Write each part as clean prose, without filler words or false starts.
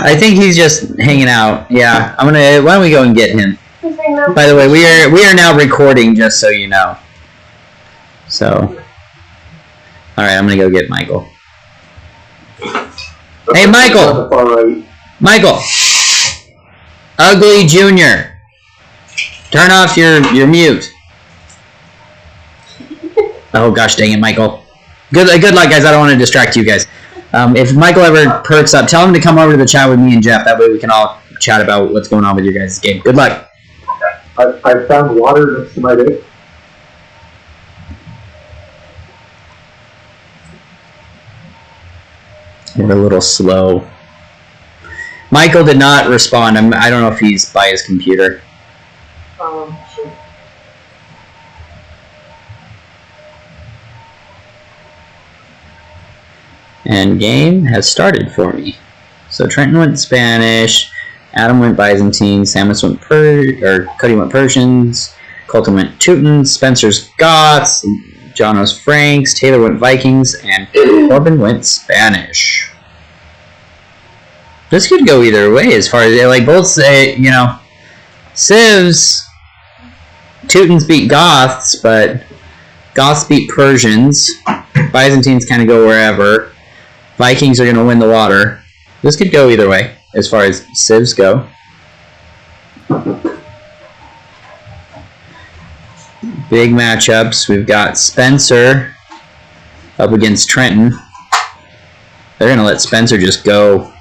I think he's just hanging out. Yeah, I'm gonna. Why don't we go and get him? By the way, we are now recording, just so you know. So, all right, I'm gonna go get Michael. Hey, Michael. Michael. Ugly Junior. Turn off your mute. Oh gosh, dang it, Michael. Good luck, guys. I don't want to distract you guys. If Michael ever perks up, tell him to come over to the chat with me and Jeff. That way we can all chat about what's going on with your guys' game. Good luck. I found water next to my base. We're a little slow. Michael did not respond. I don't know if he's by his computer. Sure. And game has started for me. So Trenton went Spanish, Adam went Byzantine, Samus went Cody went Persians, Colton went Teutons, Spencer's Goths, Jono's Franks, Taylor went Vikings, and Corbin went Spanish. This could go either way as far as like both say, you know, Civs, Teutons beat Goths, but Goths beat Persians. Byzantines kind of go wherever. Vikings are going to win the water. This could go either way as far as civs go. Big matchups. We've got Spencer up against Trenton. They're going to let Spencer just go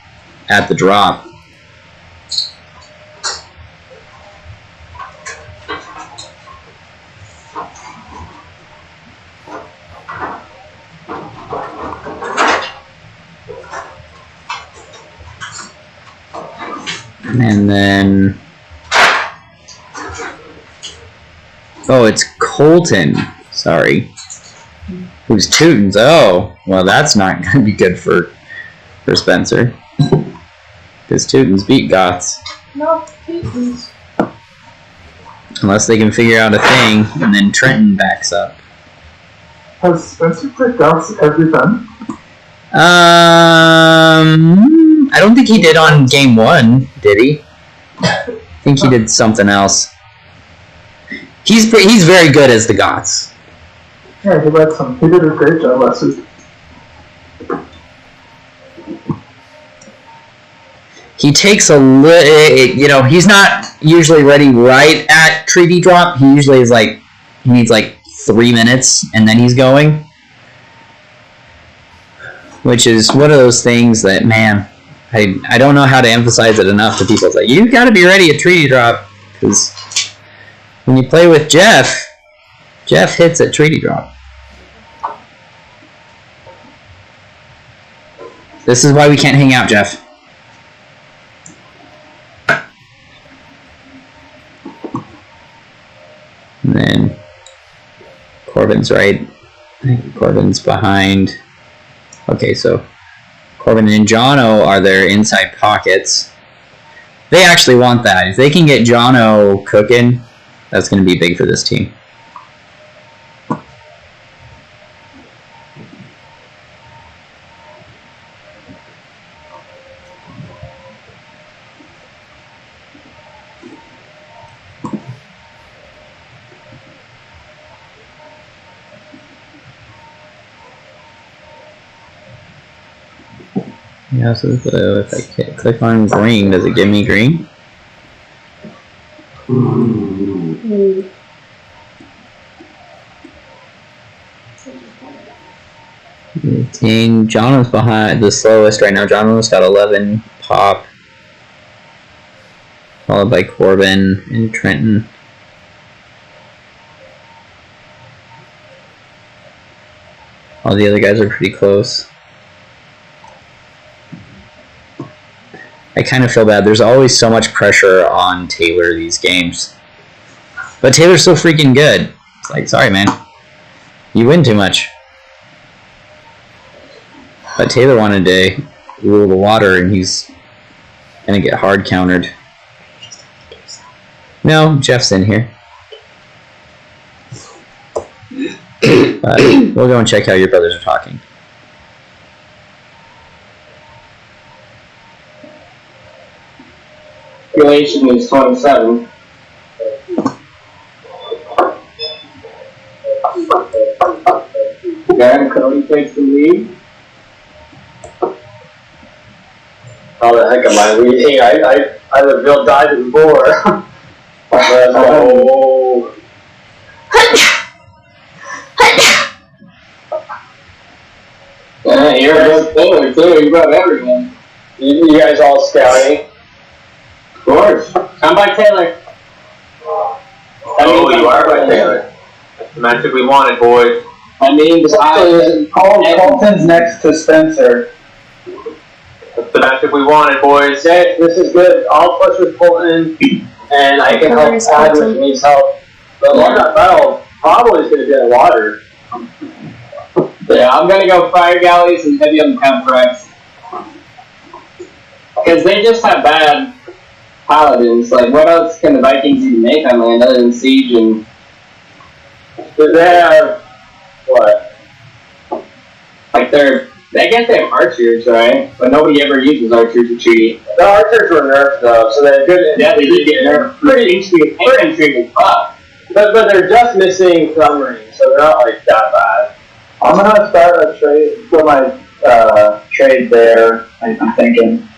at the drop. And then, oh, it's Colton. Sorry. Who's Teutons? Oh, well, that's not going to be good for Spencer. Because Teutons beat Goths. No, Teutons. Unless they can figure out a thing, and then Trenton backs up. Has Spencer played Goths every time? I don't think he did on game 1, did he? I think he did something else. He's very good as the Goths. Yeah, he did a great job last week. He takes a little, you know, he's not usually ready right at treaty drop. He usually is like, he needs like 3 minutes and then he's going. Which is one of those things that, man, I don't know how to emphasize it enough to people. It's like, you got to be ready at treaty drop, because when you play with Jeff hits at treaty drop. This is why we can't hang out, Jeff. And then Corbin's right. I think Corbin's behind. Okay, so Corbin and Jono are their inside pockets. They actually want that. If they can get Jono cooking, that's going to be big for this team. Yeah, so if I click on green, does it give me green? Jono's behind the slowest right now. Jono's got 11 pop, followed by Corbin and Trenton. All the other guys are pretty close. I kind of feel bad. There's always so much pressure on Taylor these games. But Taylor's so freaking good. It's like, sorry, man. You win too much. But Taylor wanted to rule the water, and he's going to get hard countered. No, Jeff's in here. But we'll go and check how your brothers are talking. Population is 27. Then Cody takes the lead. How the heck am I leading? I revealed died before. Oh. Yeah, you're a good player too. You got everyone. You guys all scouting? Of course. I'm by Taylor. Oh, you are by Taylor. That's the matchup we wanted, boys. I mean, Colton's next to Spencer. That's the matchup we wanted, boys. Okay, this is good. I'll push with Colton, and I can help add if he needs help. The Walnut Battle probably is going to be in water. yeah, I'm gonna go Fire Galleys and heavy on Campfrex. Because they just have bad paladins. Like, what else can the Vikings even make on land other than siege and... They have, what? Like, I guess they have archers, right? But nobody ever uses archers to treat. The archers were nerfed, though, so they're good. Yeah, they did get nerfed. Pretty intriguing. But they're just missing thumb rings, so they're not, like, that bad. I'm gonna start a trade for my trade there. I'm thinking.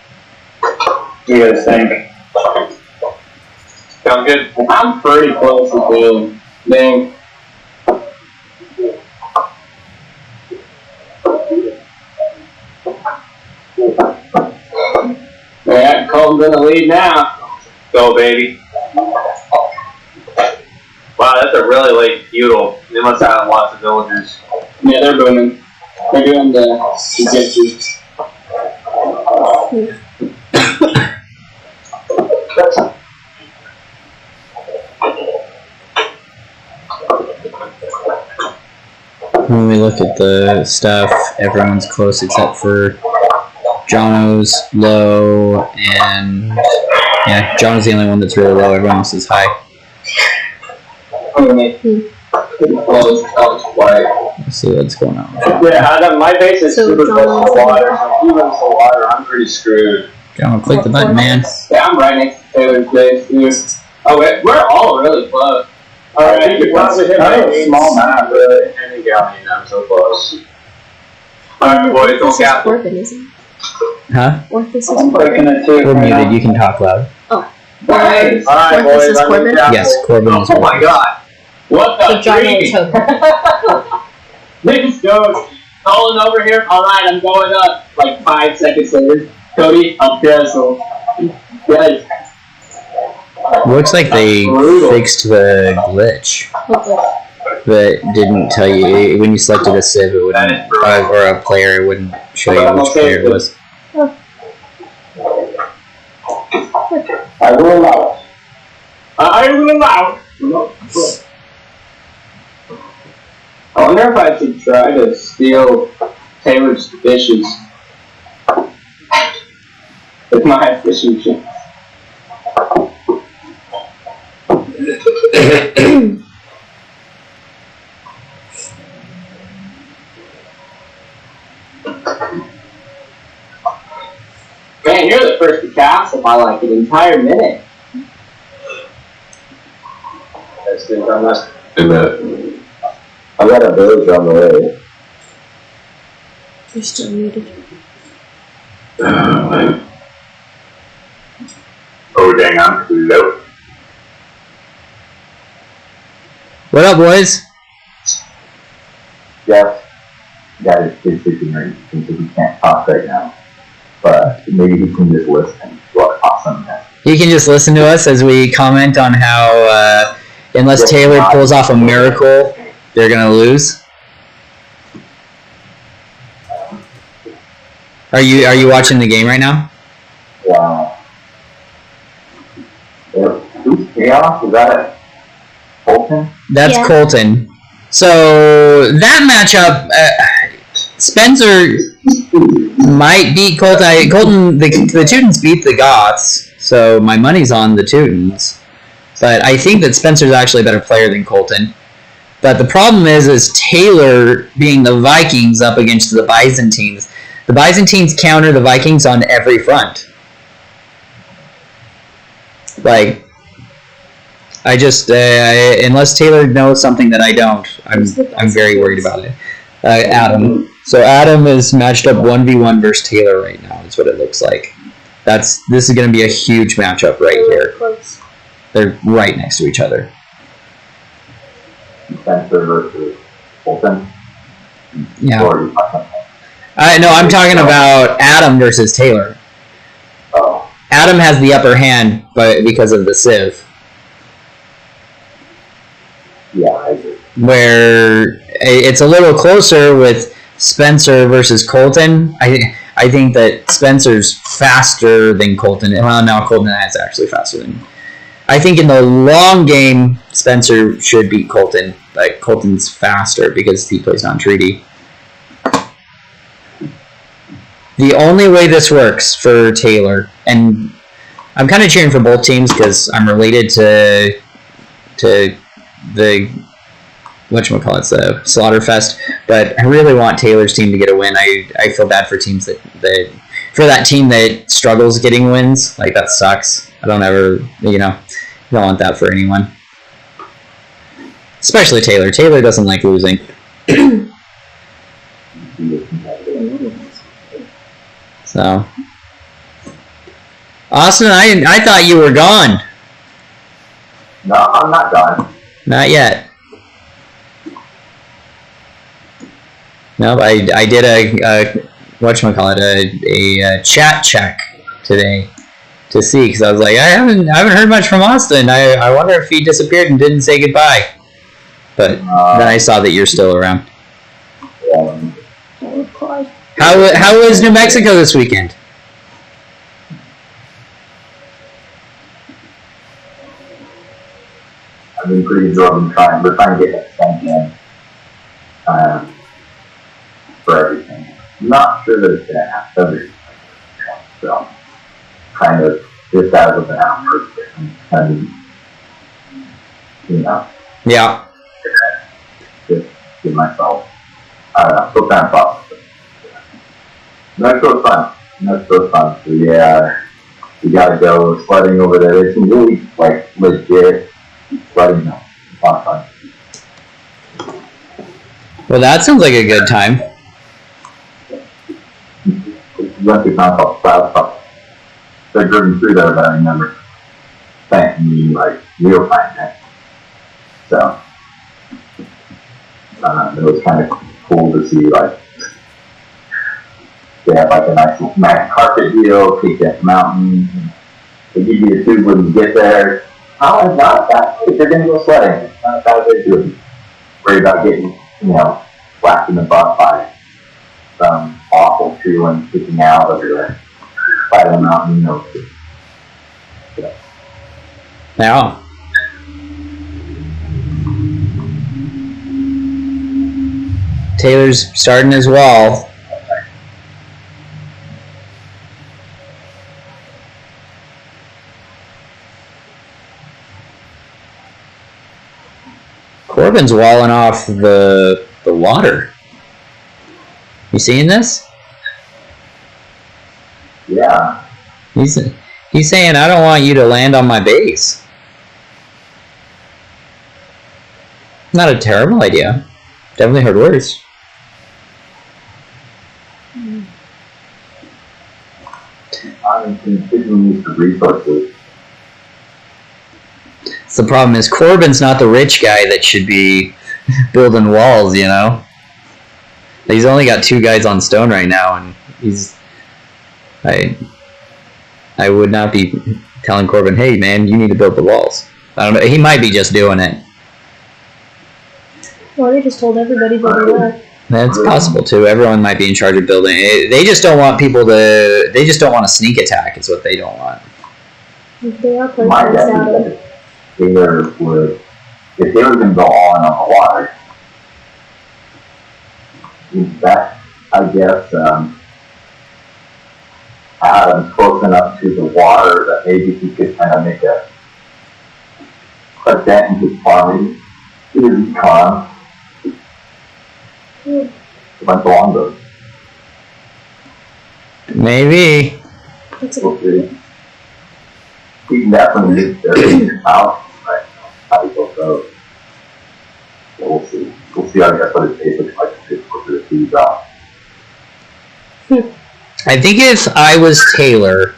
What do you guys think? Sound good? I'm pretty close with the thing. Yeah, Colton's in the lead now. Go, baby. Wow, that's a really late feudal. They must have lots of villagers. Yeah, they're booming. They're doing the jujitsu. When we look at the stuff, everyone's close except for Jono's low, and yeah, Jono's the only one that's really low. Everyone else is high. Let's see what's going on. Yeah, my base is So super close Jono's to water, so if he runs the water, I'm pretty screwed. Jono, click the button, man. Yeah, I'm right next to Taylor's base, too. Oh, we're all really close. Alright, you probably hit my a small map, really. And Galleon, I'm so close. Alright, boys, don't This is gap. Corbin, isn't it? Huh? Or this is I'm clicking Corbin. it too. We're muted. You can talk loud. Nice. Alright, Or this boys, is I'm Corbin? in Galleon. Yes, Corbin is Oh my one. god. What So the John tree? is hoping. Let's go. Colin over here. Alright, I'm going up. Like 5 seconds later. Cody, I'll cancel. Guys. Looks like they fixed the glitch, but didn't tell you when you selected a civ, it wouldn't, or a player, it wouldn't show you which player it was. I will allow it. I will allow. I wonder if I should try to steal Taylor's fishes with my fishing machine. Man, you're the first to cast by like an entire minute. That's the dumbass. I got a village on the way. You're still muted. Oh dang, I'm low. What up, boys? Yes. That is his situation since he can't talk right now. But maybe he can just listen to our awesomeness. You can just listen to us as we comment on how, unless Taylor pulls off a miracle, they're gonna lose. Are you watching the game right now? Wow. Who's Chaos? Is that Colton? That's Yeah. Colton. So that matchup, Spencer might beat Colton. Colton, the Teutons beat the Goths, so my money's on the Teutons. But I think that Spencer's actually a better player than Colton. But the problem is Taylor being the Vikings up against the Byzantines. The Byzantines counter the Vikings on every front. Like, I just unless Taylor knows something that I don't, I'm very worried about it. Adam. So Adam is matched up 1v1 versus Taylor right now. Is what it looks like. This is going to be a huge matchup right here. Close. They're right next to each other. Spencer versus Fulton. Yeah. Or, No, I'm talking about Adam versus Taylor. oh, Adam has the upper hand, but because of the Civ, yeah, I agree. where it's a little closer with Spencer versus Colton. I think that Spencer's faster than Colton. Well, now Colton is actually faster than. I think in the long game, Spencer should beat Colton, but Colton's faster because he plays non-treaty. The only way this works for Taylor, and I'm kind of cheering for both teams because I'm related to the whatchamacallit, the Slaughterfest, but I really want Taylor's team to get a win. I feel bad for teams that for that team that struggles getting wins. Like, that sucks. I don't ever, don't want that for anyone. Especially Taylor. Taylor doesn't like losing. So, Austin, I thought you were gone. No, I'm not done. Not yet. Nope, I did a chat check today to see, because I was like, I haven't heard much from Austin. I wonder if he disappeared and didn't say goodbye. But then I saw that you're still around. How was New Mexico this weekend? I've been pretty absorbed. We're trying to get that sent in for everything. I'm not sure that it's going to happen everything. So, kind of just as of now, and Yeah. just give myself, I don't know, still kind of thought. Mexico's fun. Mexico's fun. We gotta go sledding over there. There's some really, legit sledding now. It's a lot of fun. Well, that sounds like a good time. We went to a town called Slaughterfest. They're driven through there, but I remember thanking me, real time then. So, it was kind of cool to see, they have a nice mat carpet deal, take that mountain. They give you a tube when you get there. Oh, it's not that good. They're going to go sledding. It's not that good to it. Worry about getting, whacked in the butt by some awful tree limb sticking out of your side of the mountain. Yeah. Taylor's starting as well. Corbin's walling off the water. You seeing this? Yeah. He's saying, I don't want you to land on my base. Not a terrible idea. Definitely heard worse. I'm continuing the resources. The problem is Corbin's not the rich guy that should be building walls, He's only got 2 guys on stone right now, and I would not be telling Corbin, hey man, you need to build the walls. I don't know, he might be just doing it. Well, they just told everybody that they were. That's possible too. Everyone might be in charge of building it. They just don't want people to. They just don't want a sneak attack. Is what they don't want. They are playing My this guess out is of. that Taylor would, if they were going to go all in on the water, that, I guess, Adam's close enough to the water that maybe he could kind of make a dent in his farming, his econ, a bunch of longbows. Maybe. That's a We'll see. he can definitely get their house right now. How he will go. So we'll see. We'll see. I guess what his face looks like for the seed drop. I think if I was Taylor,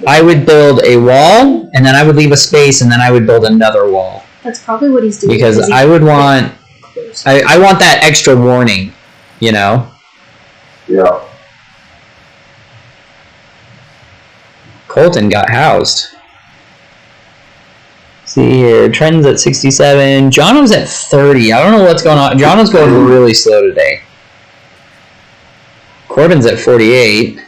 I would build a wall, and then I would leave a space, and then I would build another wall. That's probably what he's doing. Because I would want, I want that extra warning, you know? Yeah. Colton got housed. See here, Trent's at 67. Jono's at 30. I don't know what's going on. Jono's going really slow today. Corbin's at 48.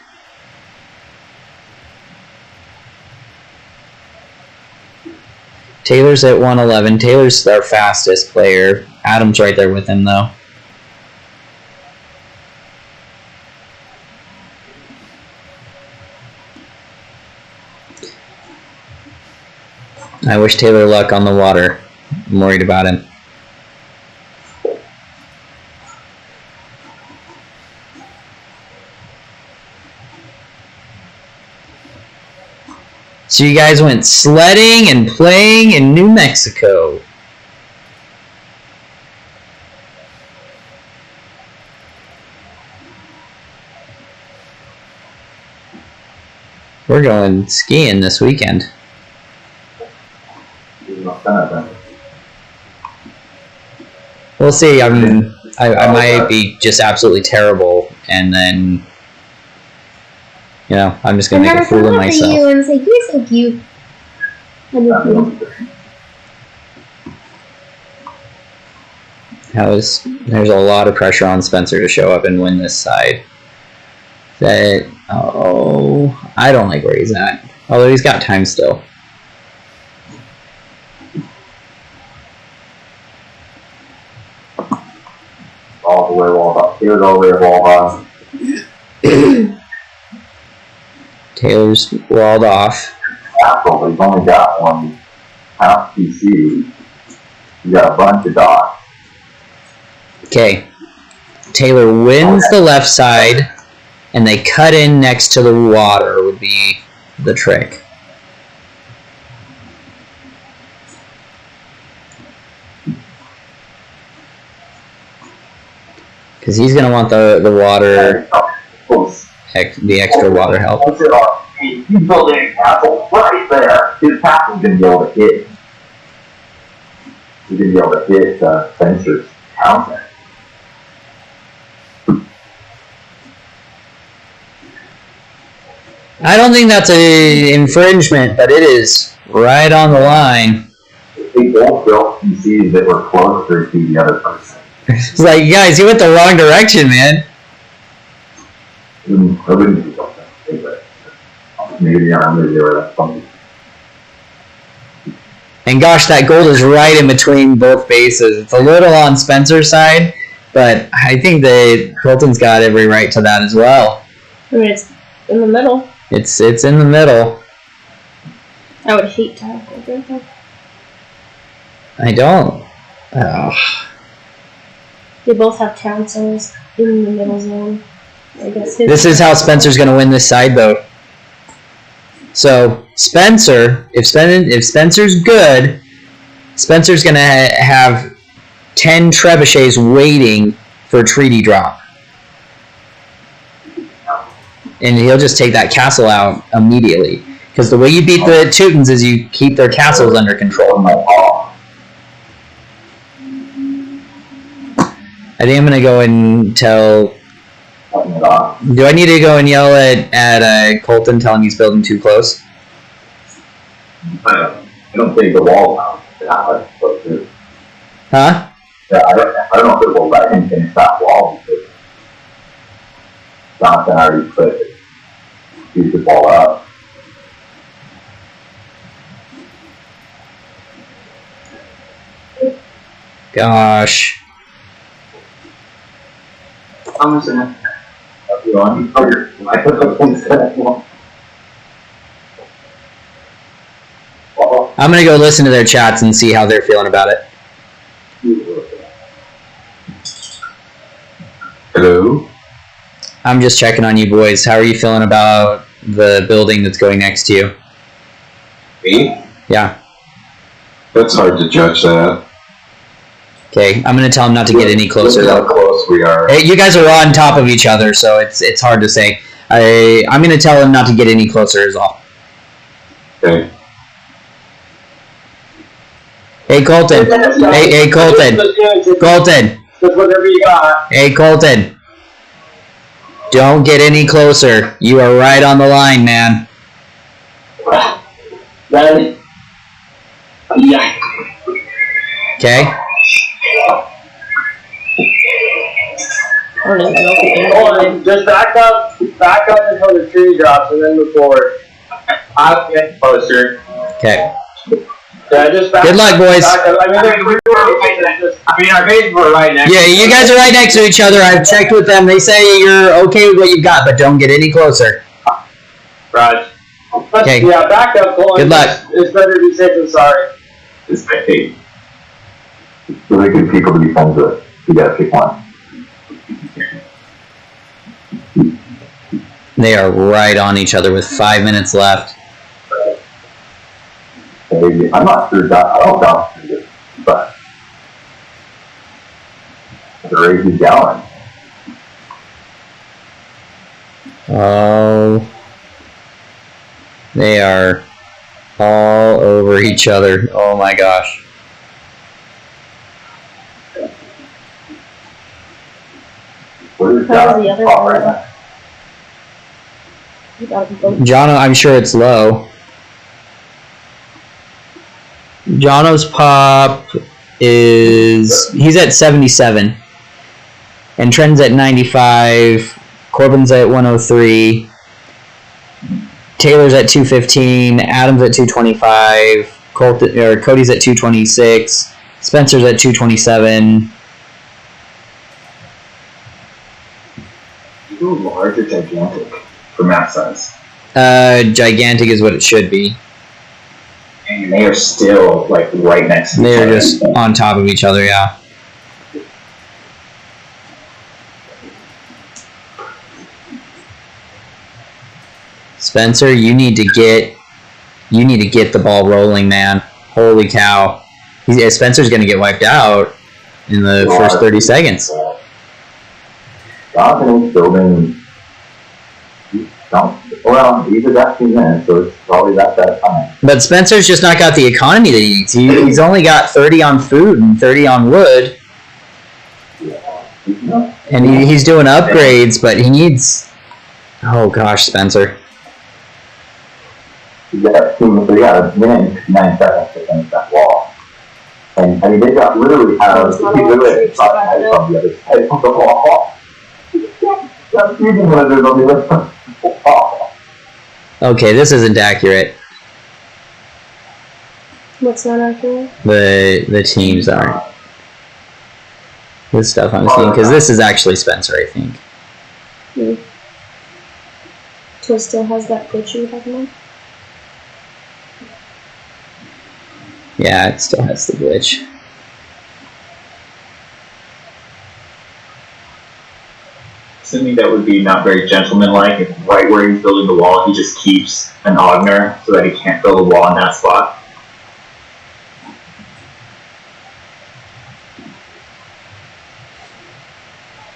Taylor's at 111. Taylor's our fastest player. Adam's right there with him, though. I wish Taylor luck on the water. I'm worried about him. So you guys went sledding and playing in New Mexico. We're going skiing this weekend. We'll see. I mean, I might be just absolutely terrible, and then, you know, I'm just gonna make a fool of myself. You and say, "You're so cute." There's a lot of pressure on Spencer to show up and win this side. I don't like where he's at. Although he's got time still. All the way walled up. He was all the way walled up. Taylor's walled off. Castle, he's only got one half PC. He's got a bunch of dots. Okay. Taylor wins the left side, and they cut in next to the water would be the trick. Because he's going to want the water, the extra water help. He's building a castle right there. His castle's going to be able to hit. He's going to be able to hit Spencer's counter. I don't think that's an infringement, but it is right on the line. They both built PCs that were closer to the other person. It's like, guys, you went the wrong direction, man. I wouldn't be built that way, but maybe I'm going to do it. Something. And gosh, that gold is right in between both bases. It's a little on Spencer's side, but I think that Colton's got every right to that as well. I mean, it's in the middle. It's in the middle. I would hate to have gold right there. I don't. Oh. They both have town cells in the middle zone. I guess This is how Spencer's going to win this side, though. So Spencer, if Spencer's good, Spencer's going to have 10 trebuchets waiting for a treaty drop. And he'll just take that castle out immediately. Because the way you beat the Teutons is you keep their castles under control. I think I'm going to go and tell... Do I need to go and yell at Colton, tell him he's building too close? I don't think the wall is that close to. Huh? Yeah, I don't know if it will let him finish that wall because Jonathan already put the ball up. Gosh. I'm listening. You know, I put the points that one. I'm going to go listen to their chats and see how they're feeling about it. Hello? I'm just checking on you boys. How are you feeling about the building that's going next to you? Me? Yeah. That's hard to judge that. Okay, I'm gonna tell him not to get any closer Look how though. close we are. Hey, you guys are on top of each other, so it's hard to say. I'm gonna tell him not to get any closer is all. Okay. Hey Colton. Hey Colton. Colton. Just whatever you got. Hey Colton. Don't get any closer. You are right on the line, man. Then, yeah. Okay? I don't even know if we can. Hold on, just back up until the tree drops and then move forward. I'll get closer. Okay. Yeah, just back Good luck, boys. back up. Our bases were right next. Yeah, you guys are right next to each other. I've checked with them. They say you're okay with what you've got, but don't get any closer. Right. Okay. Yeah, back up. Good luck. It's better to be safe than sorry. It's my hate. Really good people to be friends with. You gotta pick one. They are right on each other with 5 minutes left. Hey, I'm not sure I don't doubt this, but the race is going. Oh. They are all over each other. Oh my gosh. Where's How's the other John one? right now? You gotta be both. Jono, I'm sure it's low. Jono's pop he's at 77. And Trent's at 95. Corbin's at 103. Taylor's at 215. Adam's at 225. Cody's at 226. Spencer's at 227. You go large or gigantic for map size. Gigantic is what it should be. And they are still like right next to each They're other. just on top of each other, yeah. Spencer, you need to get the ball rolling, man. Holy cow. Spencer's gonna get wiped out in the first 30 seconds. Jonathan is building. Well, he's at 2 minutes, so it's probably about that time. But Spencer's just not got the economy that he needs. He's only got 30 on food and 30 on wood. And he's doing upgrades, but he needs... Oh gosh, Spencer. He got a minute and 9 seconds to finish that wall. And I mean, they got literally he literally shot knife from the other side of the wall. That's using one of those on the other side of the wall. Okay, this isn't accurate. What's not accurate? The teams aren't. This stuff I'm seeing, because this is actually Spencer, I think. Twist still has that glitch you were talking about? Yeah, it still has the glitch. Assuming that would be not very gentlemanlike, if right where he's building the wall, he just keeps an Ogner so that he can't build a wall in that spot.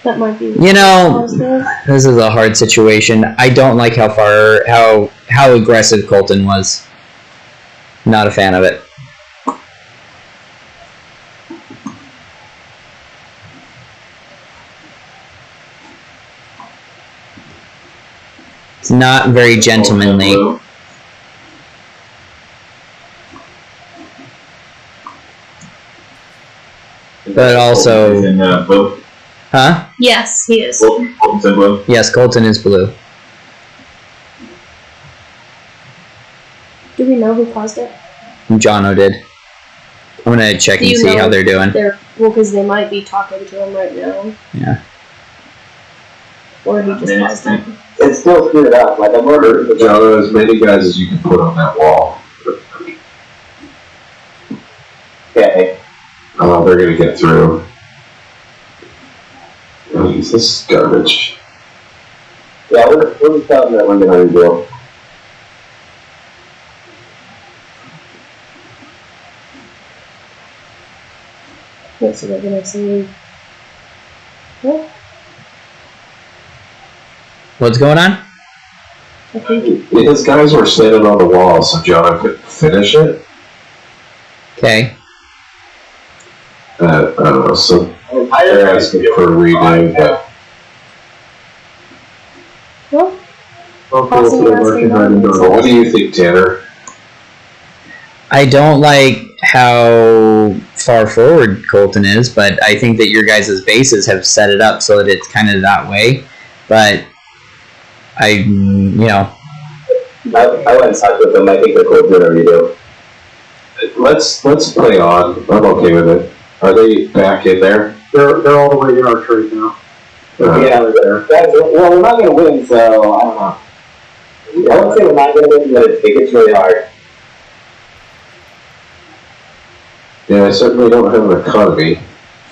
That might be. You know, positive. this is a hard situation. I don't like how aggressive Colton was. Not a fan of it. It's not very gentlemanly. But also... In blue. Huh? Yes, he is. Colton's in blue. Yes, Colton is blue. Do we know who caused it? Jono did. I'm gonna check Do and you see know how they're doing. Well, because they might be talking to him right now. Yeah. Or he just caused it. It's still screwed up. Like I'm ordering the Jono, as many guys as you can put on that wall. Okay. Oh, they're gonna get through. Oh, this is garbage. Yeah, we're telling that we're gonna reveal. Wait, so they're gonna see. What? What's going on? I think. His guys were standing on the wall, so Jonah couldn't finish it. Okay. I don't know, so they're asking for a redo, but Well, Hopefully they're working right into but what do you think, Tanner? I don't like how far forward Colton is, but I think that your guys' bases have set it up so that it's kind of that way. But I went and talked with them. I think they're cool doing a redo. Let's play on. I'm okay with it. Are they back in there? They're all the way in our trade now. Yeah, well, we're not going to win, so I don't know. I won't say we're not going to win, but it gets really hard. Yeah, I certainly don't have an economy.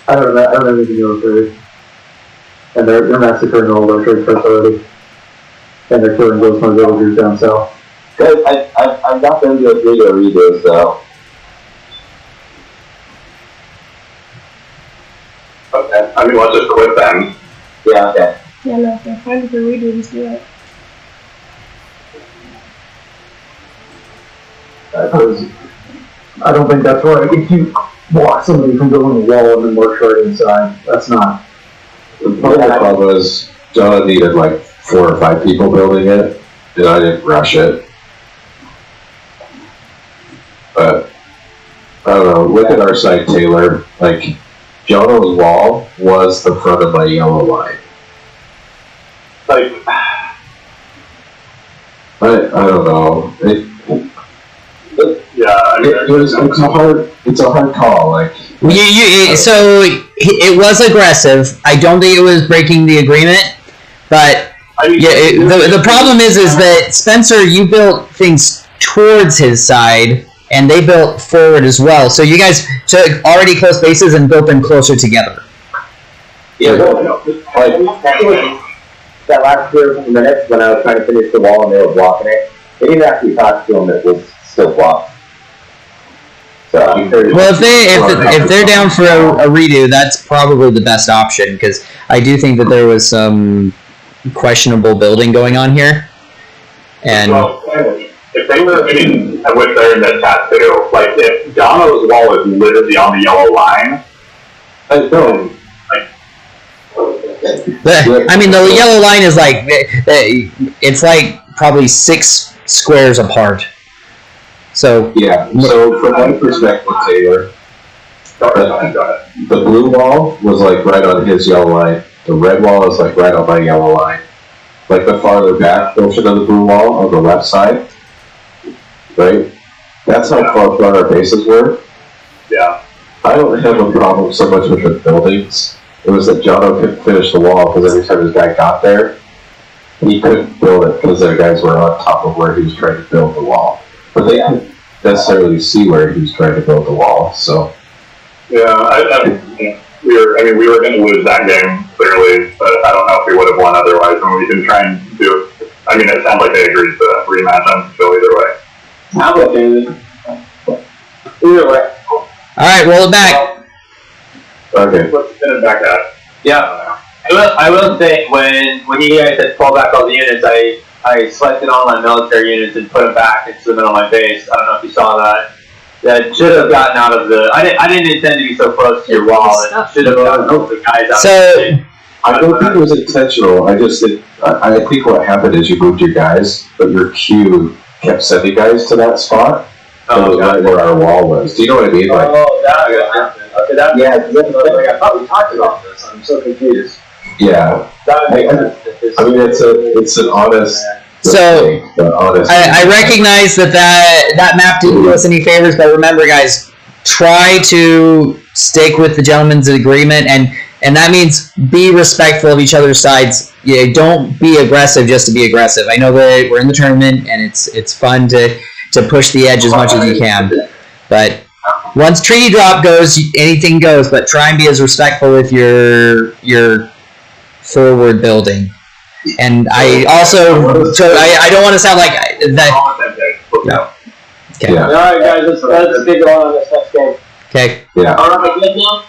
I don't have anything military. And they're massacring all our trade cards already. And they're killing those my villagers down south. Good. I've got them to agree to a redo, so. Okay. I mean, let's just quit then. Yeah, okay. Yeah, no, if they're fine with the redo, just do it. I don't think that's right. If you block somebody from building a wall and then march right inside, that's not. The problem was Jonah needed like 4 or 5 people building it, and I didn't rush it. But I don't know. Look at our side, Taylor. Like Jonah's wall was the front of my yellow line. Like, I don't know. yeah, I mean, It's a hard call. Like so it was aggressive. I don't think it was breaking the agreement, but I mean, the problem is that Spencer, you built things towards his side, and they built forward as well. So you guys took already close bases and built them closer together. Yeah, that last 30 minutes when I was trying to finish the wall and they were blocking it, they didn't actually talk to them, it was still blocked. So, Well, if they're down for a redo, that's probably the best option, because I do think that there was some questionable building going on here. And well, if they were, I mean, I wish they're in the chat too. Like, if Donna's wall is literally on the yellow line, then, I mean, the yellow line is like, it's like probably 6 squares apart. So yeah. So from my perspective, Taylor, the blue wall was like right on his yellow line. The red wall is like right on my yellow line. Like the farther back portion of the blue wall on the left side, right? That's how far apart our bases were. yeah. I don't have a problem so much with the buildings. It was that Jono couldn't finish the wall because every time his guy got there, he couldn't build it because their guys were on top of where he was trying to build the wall. But they couldn't necessarily see where he was trying to build the wall, so. Yeah, we were going to lose that game, clearly, but I don't know if we would have won otherwise, and we can try and do it. I mean, it sounds like they agreed to rematch, I'm still either way. how about either way. alright, roll it back. Okay. Let's spin it back at. Yeah. I will say, when you guys had pulled back all the units, I selected all my military units and put them back into the middle of my base. I don't know if you saw that. That should have gotten out of the. I didn't intend to be so close to your wall. It should have gotten the guys out. So I don't think it was intentional. I think what happened is you moved your guys, but your queue kept sending guys to that spot. Oh, right where our wall was. Do you know what I mean? Like, Oh, okay, I thought we talked about this. I'm so confused. yeah. I mean, it's an honest. So, honest. I recognize that map didn't do us any favors, but remember, guys, try to stick with the gentleman's agreement, and that means be respectful of each other's sides. Yeah, don't be aggressive just to be aggressive. I know that we're in the tournament, and it's fun to push the edge as much as you can, but once treaty drop goes, anything goes. But try and be as respectful with your forward building. And I also, so I don't want to sound like that. Yeah. Okay. Yeah. Alright guys, let's get going on this next game. Okay. Yeah. Alright, good now?